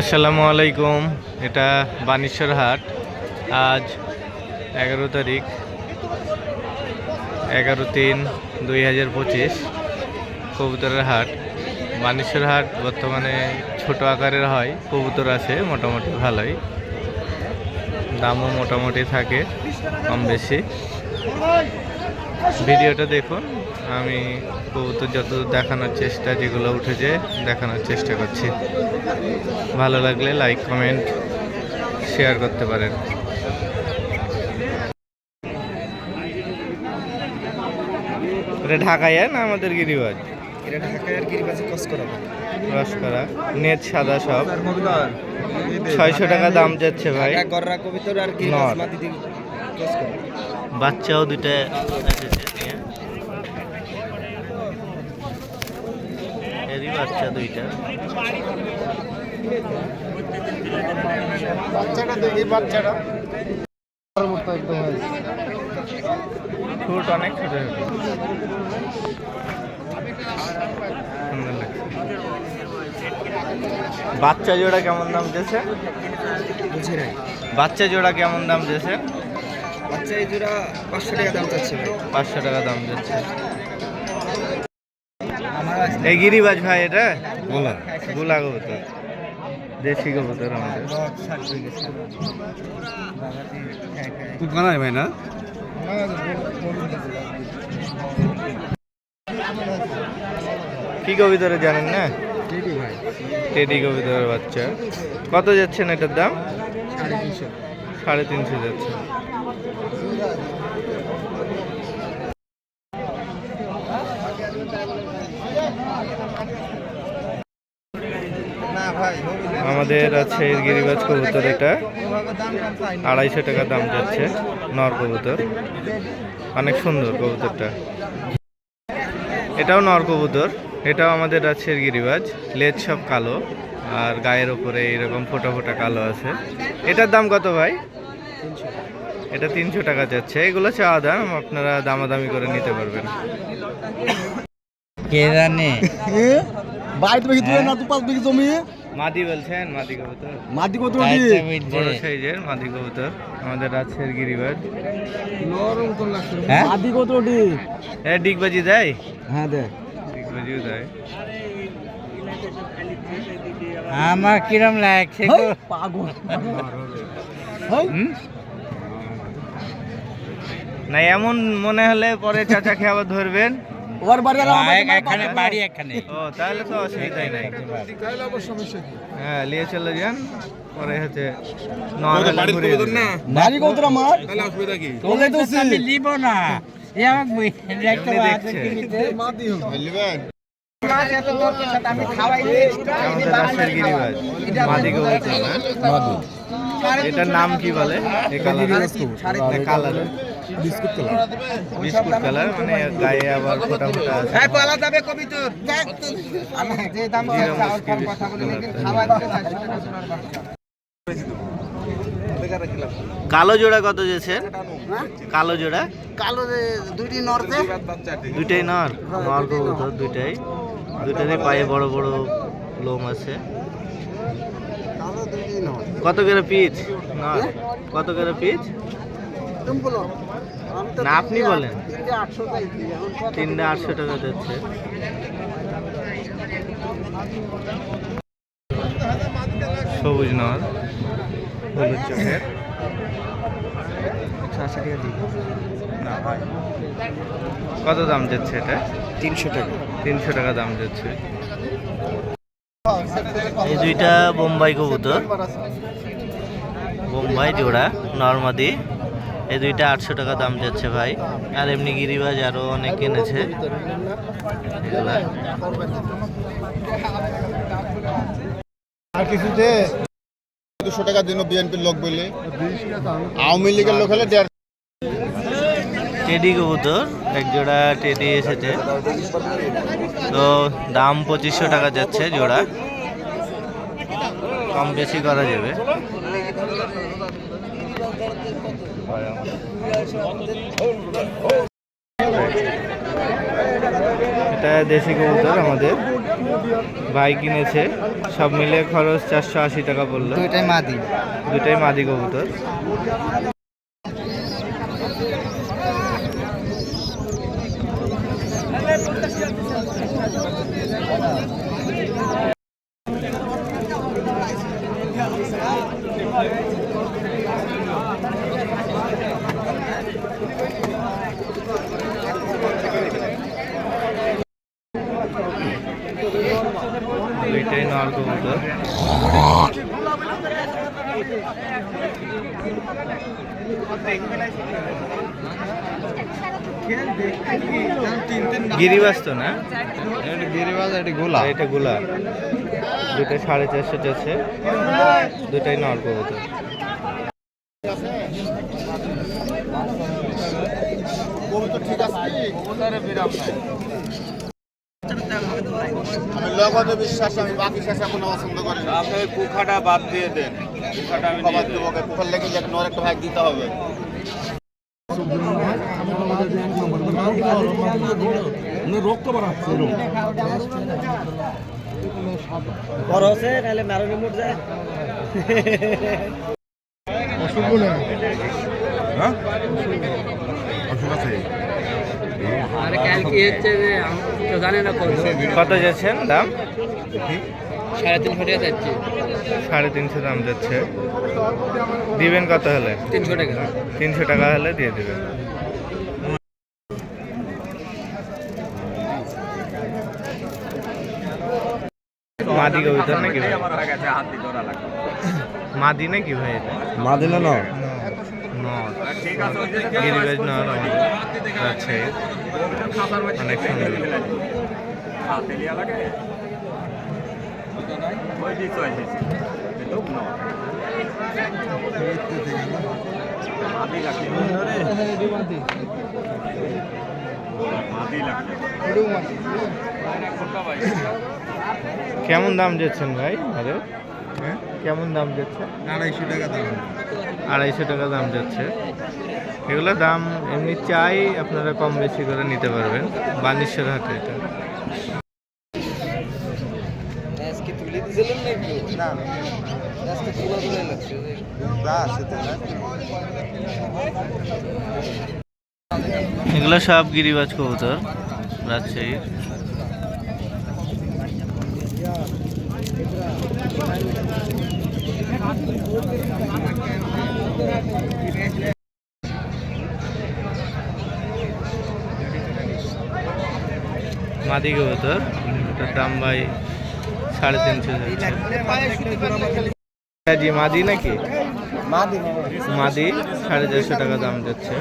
আসসালামু আলাইকুম। এটা বানেশ্বর হাট। আজ 11 তারিখ 11/3/2025 কবুতরের হাট। বানেশ্বর হাট বর্তমানে ছোট আকারের হয়, কবুতর আছে মোটামুটি ভালোই, দামও মোটামুটি থাকে কম বেশি। ভিডিওটা দেখুন, আমি কবুতর যত দেখানোর চেষ্টা, যেগুলো উঠেছে দেখানোর চেষ্টা করছি। ভালো লাগলে লাইক কমেন্ট শেয়ার করতে পারেন। এটা ঢাকায় না আমাদের গিরিবাজ? এটা ঢাকায় আর গিরিবাজে ক্রস করা নেট সাদা সব। 600 টাকা দাম যাচ্ছে ভাই। গররা কবিতর আর গিরিবাজ মাটি দিয়ে ক্রস করা। বাচ্চাও দুটো এসেছে নিয়ে, এরই বাচ্চা দুইটা। বাচ্চাটা দেখি, বাচ্চাটা মতো একদম ঠোঁট অনেক ছোট ছোট, সুন্দর লাগছে। বাচ্চা জোড়া কেমন দাম দিয়েছে? বুঝি নাই। বাচ্চা জোড়া কেমন দাম দিয়েছে? বাচ্চা এই জোড়া 500 টাকা দাম চাচ্ছে ভাই। 500 টাকা দাম দিচ্ছে। এই গিরিবাজ ভাই, এটা গোলা কবুতর, দেশি কবুতর আমাদের। খুব গানায় ভাই না? কি কবুতরে জানেন না? টেডি কবুতরের বাচ্চা। কত যাচ্ছেন এটার দাম? 350 যাচ্ছে। আমাদের আছে গিরিবাজ কবুতর, এটা 250 টাকা দাম যাচ্ছে। নর কবুতর, অনেক সুন্দর কবুতরটা। এটাও নর কবুতর, এটাও আমাদের আছে গিরিবাজ। লেজ সব কালো আর গায়ের ওপরে এরকম ফোটা ফোটা কালো আছে। এটার দাম কত ভাই? এটা 300 টাকা যাচ্ছে। এগুলো চাওয়া দাম, আপনারা দামাদামি করে নিতে পারবেন। কে জানে বাইরে বেশি দূরে না, 2-5 বিঘা জমি। মাদি বলছেন? মাদি কবুতর, মাদি কত বড় সাইজের মাদি কবুতর আমাদের আছে গিরিবাজ। নরম তো লাগছে। মাদি কত ডিগবাজি দেয়? হ্যাঁ দেয়, ডিগবাজিও দেয়। আমার কিরম লাগছে পাগল। না এমন মনে হলে পরে চাচাকে আবার ধরবেন। ওর বাড়ি এখানে, বাড়ি এখানে। ও তাহলে তো অসুবিধাই নাই। হ্যাঁ নিয়ে চলে যান, পরে হচ্ছে বাড়ি কত আমার, তাহলে অসুবিধা কি? তোলে তো আমি লিব না, এ আমাকে দেখতে আছে কিনিতে মাদি হবে লিবেন। মাছ এত তোর সাথে আমি খাওয়াই দিই। আমাদের রাজশাহীর গিরিবাজ মাদি কবুতর না? মাদি। এটার নাম কি বলে? এই colour biscuit colour. Biscuit colour মানে গায়ে আবার ফোটা ফোটা আছে। এই পালা যাবে কবিতর আমি যে দাম চাওয়ার কম কথা বলে নাকি খাওয়া দিতে চাই। কালো জোড়া কত যেছেন? কালো জোড়া, কালো দুইটি নরতে, দুইটাই নর। নর কবুতর দুইটাই, দুইটারই পায়ে বড় বড় লোম আছে। কত করে পিস নর? কত করে পিস? না আপনি বলেন। 300 টাকা যাচ্ছে। সবুজ নর, হলুদ চোখের। 180 টাকা দিই। কত দাম যাচ্ছে এটা? 300 টাকা। 300 টাকা দাম যাচ্ছে। এই দুইটা বোম্বাই কবুতর, বোম্বাই জোড়া নরমাদি। এই দুইটা 800 টাকা দাম যাচ্ছে ভাই। আর এমনি গিরিবাজ আরো অনেক কিনেছে এগুলা। আর কিছুতে 200 টাকা দিন বিএনপির লোক বললে, আওয়ামী লীগের লোক হলে টেডি কবুতর, এক জোড়া টেডি এসেছে, তো দাম 2500 টাকা যাচ্ছে জোড়া। কম বেশি করা যাবে। এটা দেশি কবুতর আমাদের। ভাই কিনেছে, সব মিলে খরচ 480 টাকা পড়লো। দুইটাই মাদি। দুটাই মাদি কবুতর। দুইটাই নর কবুতর। গিরিবাজ তো না? গিরিবাজ, এটা গোলা। এটা গোলা। দুইটা 450 যাচ্ছে, দুটাই নর কবুতর। আমি লগতে বিশ্বাসী, আমি বাকি শেষে কোনো পছন্দ করি না। আপনি ওই কুখাটা বাদ দিয়ে দেন, কুখাটা আমি নিয়ে দেব। কুকার লেগে যে নর একটা ভাগ দিতে হবে। কত যাচ্ছেন দাম? 350 টাকা যাচ্ছে। 350 দাম যাচ্ছে। দিবেন কত হলে? 300 টাকা। 300 টাকা হলে দিয়ে দেবেন। মাদি কবুতর নাকি ভাই? মাদি নাকি ভাই এটা? মাদি না নর। গিরিবাজ নর আছে, অনেক সুন্দর। কেমন দাম যাচ্ছেন ভাই? আরে কেমন দাম যাচ্ছে? 250 টাকা দাম। 250 টাকা দাম যাচ্ছে। এগুলো দাম এমনি চাই, আপনারা কম বেশি করে নিতে পারবেন। বানেশ্বর হাটে এটা। এগুলো সব গিরিবাজ কবুতর, রাজশাহীর। মাদি কবুতর, এটার দাম ভাই 350 যাচ্ছে। জি মাদি নাকি? মাদি 450 টাকা দাম যাচ্ছে।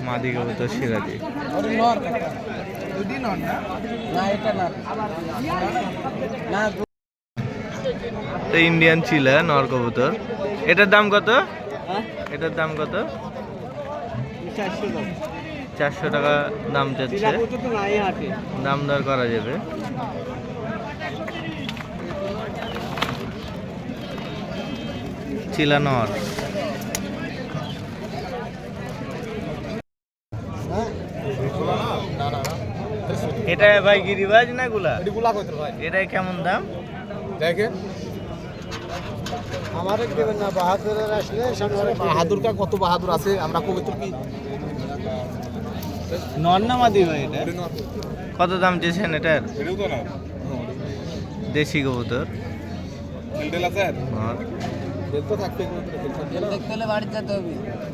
মাদি কবুতর সিরাজি। ইন্ডিয়ান চিলা নর কবুতর। এটার দাম কত? এটার দাম কত? 400 টাকা দাম যাচ্ছে। দাম দর করা যাবে। চিলা নর। এটা ভাই গিরিবাজ না গুলা? এটা কেমন দাম? দেখেন আমারে দেবেন না, বাহাদুরের আসলে বাহাদুর কা কত বাহাদুর আছে, আমরা কবিতর কি নর না মাদি ভাই এটা? কত দাম চেয়েছেন এটার? দেশি কবুতর নর।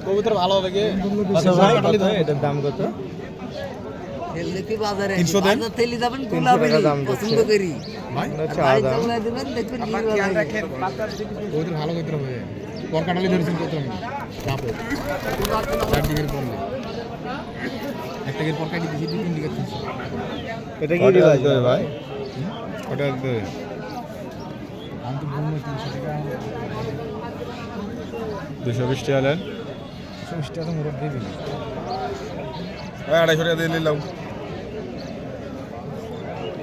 কবিতর ভালো হবে কি? কত ভাই? এটার দাম কত? 300 দেন। 300 টাকা দাম যাচ্ছে। চা দাম। কবিতর ভালো কবিতর হবে। পর কাটালি ধরেছেন কত আমি চাপে 4 ডিগ্রি পড়লে 1 ডিগ্রি পর কাটি দিয়েছি 2-3 ডিগ্রি। এটা গিরিবাজ ভাই? ওটা আমি তো বলবো 300 টাকা 220 টাকা নেন। 220 টাকা তো মুরব্বি দিয়ে দিন। 250 টাকা দিয়ে নিলাম।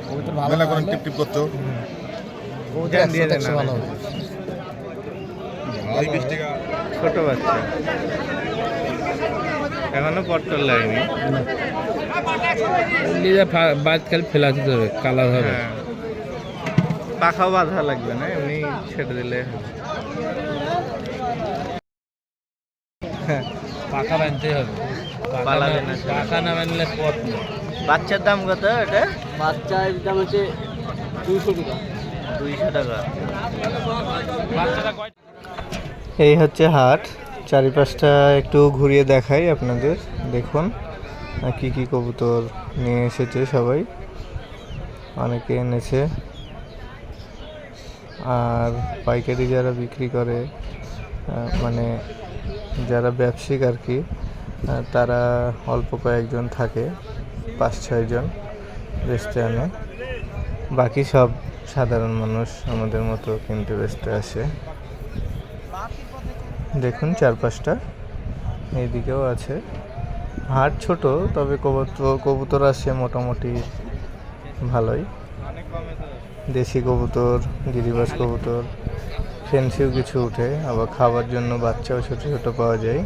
কবিতর ভালো না করেন টিপ টিপ করতে। কবুতর দিয়ে দেন ভালো। 20 টাকা ছোট বাচ্চা, এখনো পট্টল লাগেনি। বাদ খালি ফেলা দিতে হবে, কালার হবে। হ্যাঁ পাখাও বাঁধা লাগবে না, এমনি ছেড়ে দিলে পাকা বাঁধতে হবে, পালাবে না সেটা। পাকা না বাঁধলে পথ নেই। বাচ্চার দাম কত এটা? বাচ্চার দাম হচ্ছে 200 টাকা। 200 টাকা। বাচ্চাটা এই হচ্ছে হাট, চারিপাশটা একটু ঘুরিয়ে দেখাই আপনাদের। দেখুন কি কি কবুতর নিয়ে এসেছে সবাই, অনেকে এনেছে। আর পাইকারি যারা বিক্রি করে, মানে যারা ব্যবসায়িক আর কি, তারা অল্প কয়েকজন থাকে, 5-6 জন বেচতে আনে। বাকি সব সাধারণ মানুষ আমাদের মতো কিনতে বেচতে আসে। দেখুন চারপাশটা, এইদিকেও আছে। হাট ছোট, তবে কবুতর আসে মোটামুটি ভালোই। দেশি কবুতর, গিরিবাজ কবুতর, ফেন্সিও কিছু উঠে, আবার খাবার জন্য বাচ্চাও ছোট ছোট পাওয়া যায়।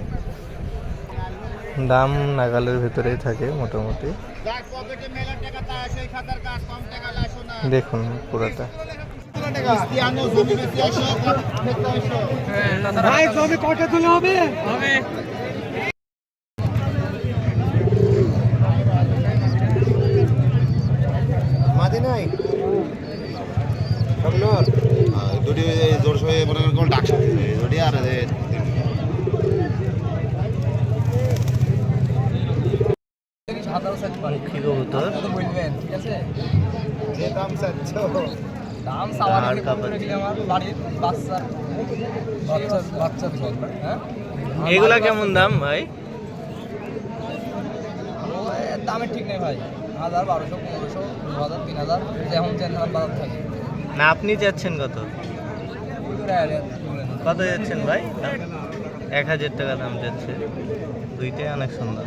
দাম নাগালের ভেতরেই থাকে মোটামুটি। দেখুন পুরোটা। মাঝে নাই দুটি জোর সয়ে মনে করেন কোন ডাকছে দুটি আর মুখী কবুতর, বলবেন, ঠিক আছে? দাম আর কাপাচ্ছি। হ্যাঁ এগুলা কেমন দাম ভাই? দামের ঠিক নেই ভাই, 1000, 1200, 1500, 2000, 3000 যেমন যেমন বাজার থাকে। না আপনি যাচ্ছেন কত? কত যাচ্ছেন ভাই? 1000 টাকা দাম যাচ্ছে। দুইটাই অনেক সুন্দর।